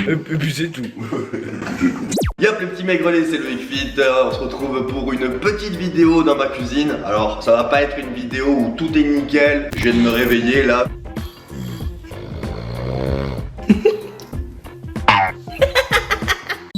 Et puis c'est tout. Yop les petits maigrelets, c'est Loïc Fit. On se retrouve pour une petite vidéo dans ma cuisine. Alors ça va pas être une vidéo où tout est nickel. Je viens de me réveiller là. Je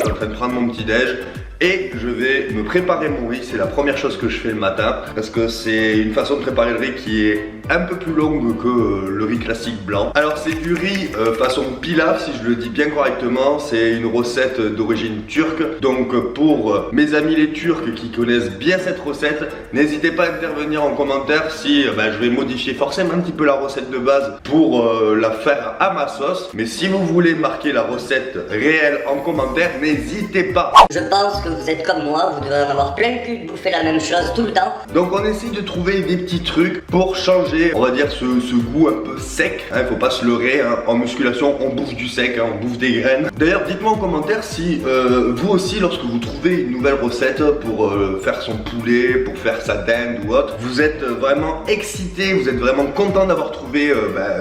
suis en train de prendre mon petit déj. Et je vais me préparer mon riz, c'est la première chose que je fais le matin. Parce que c'est une façon de préparer le riz qui est un peu plus longue que le riz classique blanc. Alors c'est du riz façon pilaf, si je le dis bien correctement. C'est une recette d'origine turque. Donc pour mes amis les Turcs qui connaissent bien cette recette, n'hésitez pas à intervenir en commentaire si je vais modifier forcément un petit peu la recette de base pour la faire à ma sauce. Mais si vous voulez marquer la recette réelle en commentaire, n'hésitez pas. Je pense que vous êtes comme moi, vous devez en avoir plein le cul de bouffer la même chose tout le temps. Donc on essaie de trouver des petits trucs pour changer, on va dire, ce goût un peu sec. Faut pas se leurrer, en musculation on bouffe du sec, on bouffe des graines. D'ailleurs dites-moi en commentaire si vous aussi, lorsque vous trouvez une nouvelle recette pour faire son poulet, pour faire sa dinde ou autre, vous êtes vraiment excité, vous êtes vraiment content d'avoir trouvé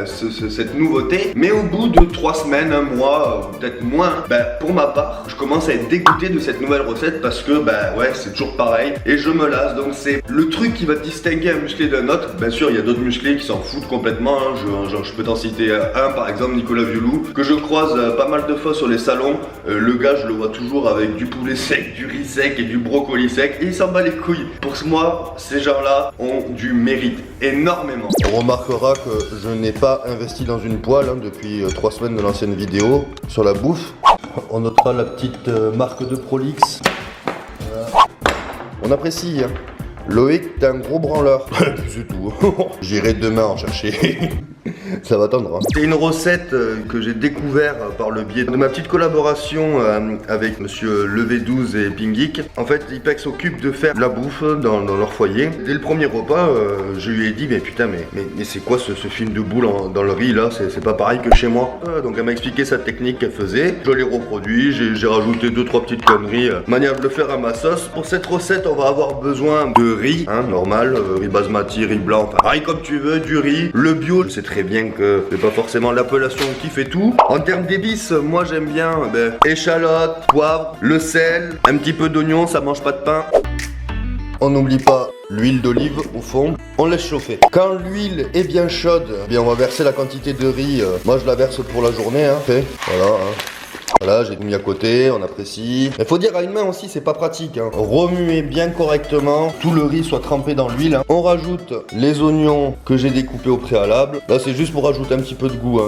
cette nouveauté. Mais au bout de 3 semaines, 1 mois, peut-être moins, pour ma part, je commence à être dégoûté de cette nouvelle recette parce que c'est toujours pareil et je me lasse. Donc c'est le truc qui va distinguer un musclé d'un autre. Bien sûr il y a d'autres musclés qui s'en foutent complètement, je peux t'en citer un par exemple, Nicolas Violou, que je croise pas mal de fois sur les salons. Le gars je le vois toujours avec du poulet sec, du riz sec et du brocoli sec et il s'en bat les couilles. Pour moi ces gens là ont du mérite énormément. On remarquera que je n'ai pas investi dans une poêle depuis 3 semaines de l'ancienne vidéo sur la bouffe. On notera la petite marque de Prolix. On apprécie. Loïc, t'es un gros branleur. C'est tout. J'irai demain en chercher. Ça va attendre. C'est une recette que j'ai découvert par le biais de ma petite collaboration avec monsieur Levé12 et Pingik. En fait, Ipex s'occupe de faire la bouffe dans leur foyer. Dès le premier repas, je lui ai dit mais putain mais c'est quoi ce film de boule dans le riz là, c'est pas pareil que chez moi. Donc elle m'a expliqué sa technique qu'elle faisait. Je l'ai reproduit, j'ai rajouté 2-3 petites conneries, manière de le faire à ma sauce. Pour cette recette, on va avoir besoin de riz, normal, riz basmati, riz blanc, enfin pareil comme tu veux, du riz. Le bio, c'est très bien que c'est pas forcément l'appellation qui fait tout. En termes d'épices, moi j'aime bien échalote, poivre, le sel, un petit peu d'oignon, ça mange pas de pain. On n'oublie pas l'huile d'olive au fond. On laisse chauffer. Quand l'huile est bien chaude, on va verser la quantité de riz. Moi je la verse pour la journée. Voilà. Voilà, j'ai tout mis à côté, on apprécie. Il faut dire à une main aussi, c'est pas pratique. Remuez bien correctement, tout le riz soit trempé dans l'huile. On rajoute les oignons que j'ai découpés au préalable. Là, c'est juste pour rajouter un petit peu de goût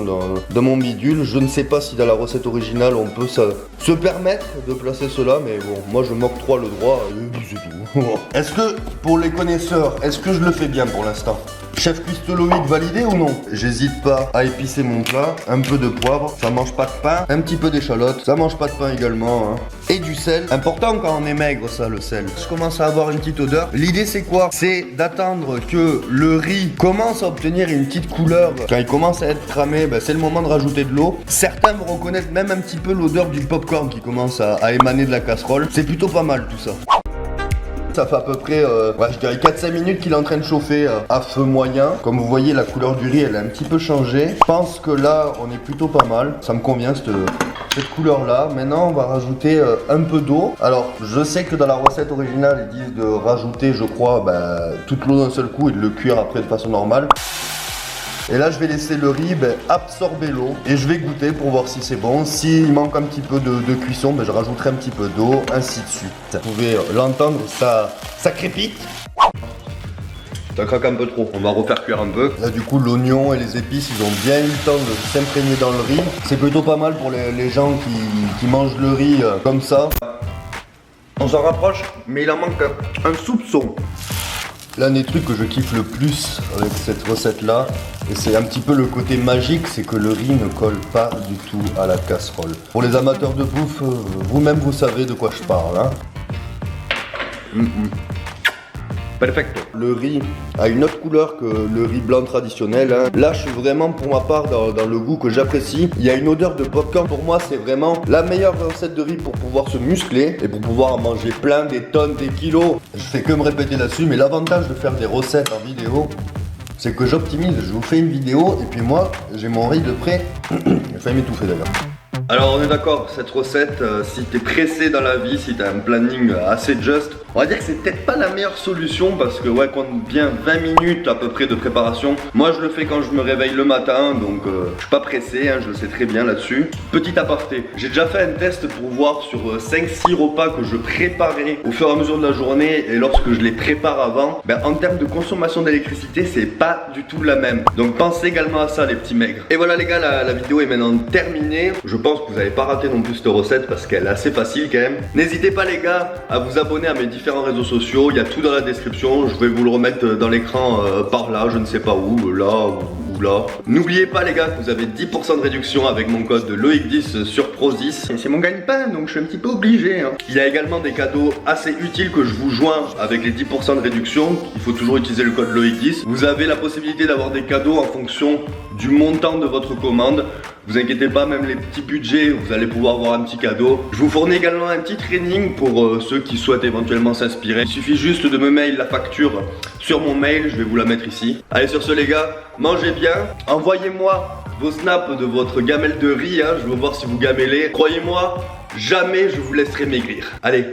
dans mon bidule. Je ne sais pas si dans la recette originale, on peut se permettre de placer cela, mais bon, moi je m'octroie le droit, c'est tout. Est-ce que, pour les connaisseurs, est-ce que je le fais bien pour l'instant ? Chef Cuistoloïc validé ou non? J'hésite pas à épicer mon plat, un peu de poivre, ça mange pas de pain, un petit peu d'échalote, ça mange pas de pain également, et du sel, important quand on est maigre ça le sel. Je commence à avoir une petite odeur. L'idée c'est quoi? C'est d'attendre que le riz commence à obtenir une petite couleur. Quand il commence à être cramé, c'est le moment de rajouter de l'eau. Certains vont reconnaître même un petit peu l'odeur du popcorn qui commence à émaner de la casserole. C'est plutôt pas mal tout ça. Ça fait à peu près, je dirais 4-5 minutes qu'il est en train de chauffer à feu moyen. Comme vous voyez, la couleur du riz, elle a un petit peu changé. Je pense que là, on est plutôt pas mal. Ça me convient, cette couleur-là. Maintenant, on va rajouter un peu d'eau. Alors, je sais que dans la recette originale, ils disent de rajouter, je crois, toute l'eau d'un seul coup et de le cuire après de façon normale. Et là je vais laisser le riz absorber l'eau et je vais goûter pour voir si c'est bon. S'il manque un petit peu de cuisson, je rajouterai un petit peu d'eau, ainsi de suite. Vous pouvez l'entendre, ça crépite. Ça craque un peu trop, on va refaire cuire un peu. Là du coup l'oignon et les épices ils ont bien eu le temps de s'imprégner dans le riz. C'est plutôt pas mal pour les gens qui mangent le riz comme ça. On s'en rapproche, mais il en manque un soupçon. L'un des trucs que je kiffe le plus avec cette recette là, et c'est un petit peu le côté magique, c'est que le riz ne colle pas du tout à la casserole. Pour les amateurs de bouffe, vous-même vous savez de quoi je parle. Perfecto. Le riz a une autre couleur que le riz blanc traditionnel. Là, je suis vraiment pour ma part dans le goût que j'apprécie. Il y a une odeur de popcorn. Pour moi, c'est vraiment la meilleure recette de riz pour pouvoir se muscler et pour pouvoir en manger plein, des tonnes, des kilos. Je fais que me répéter là-dessus, mais l'avantage de faire des recettes en vidéo, c'est que j'optimise. Je vous fais une vidéo et puis moi, j'ai mon riz de près. J'ai failli m'étouffer d'ailleurs. Alors on est d'accord, cette recette, si t'es pressé dans la vie, si t'as un planning assez juste, on va dire que c'est peut-être pas la meilleure solution parce que ouais, compte bien 20 minutes à peu près de préparation. Moi je le fais quand je me réveille le matin, donc je suis pas pressé, hein, je le sais très bien là-dessus. Petit aparté, j'ai déjà fait un test pour voir sur 5-6 repas que je préparais au fur et à mesure de la journée et lorsque je les prépare avant, ben, en termes de consommation d'électricité, c'est pas du tout la même. Donc pensez également à ça les petits maigres. Et voilà les gars, la vidéo est maintenant terminée. Je pense que vous n'avez pas raté non plus cette recette parce qu'elle est assez facile quand même. N'hésitez pas les gars à vous abonner à mes différents réseaux sociaux, il y a tout dans la description, je vais vous le remettre dans l'écran par là, je ne sais pas où, là ou là. N'oubliez pas les gars que vous avez 10% de réduction avec mon code Loic10 sur Prozis. C'est mon gagne-pain donc je suis un petit peu obligé. Hein. Il y a également des cadeaux assez utiles que je vous joins avec les 10% de réduction. Il faut toujours utiliser le code Loic10. Vous avez la possibilité d'avoir des cadeaux en fonction du montant de votre commande. Vous inquiétez pas, même les petits budgets, vous allez pouvoir avoir un petit cadeau. Je vous fournis également un petit training pour ceux qui souhaitent éventuellement s'inspirer. Il suffit juste de me mail la facture sur mon mail, je vais vous la mettre ici. Allez sur ce les gars, mangez bien, envoyez-moi vos snaps de votre gamelle de riz, hein. Je veux voir si vous gamellez. Croyez-moi, jamais je vous laisserai maigrir. Allez.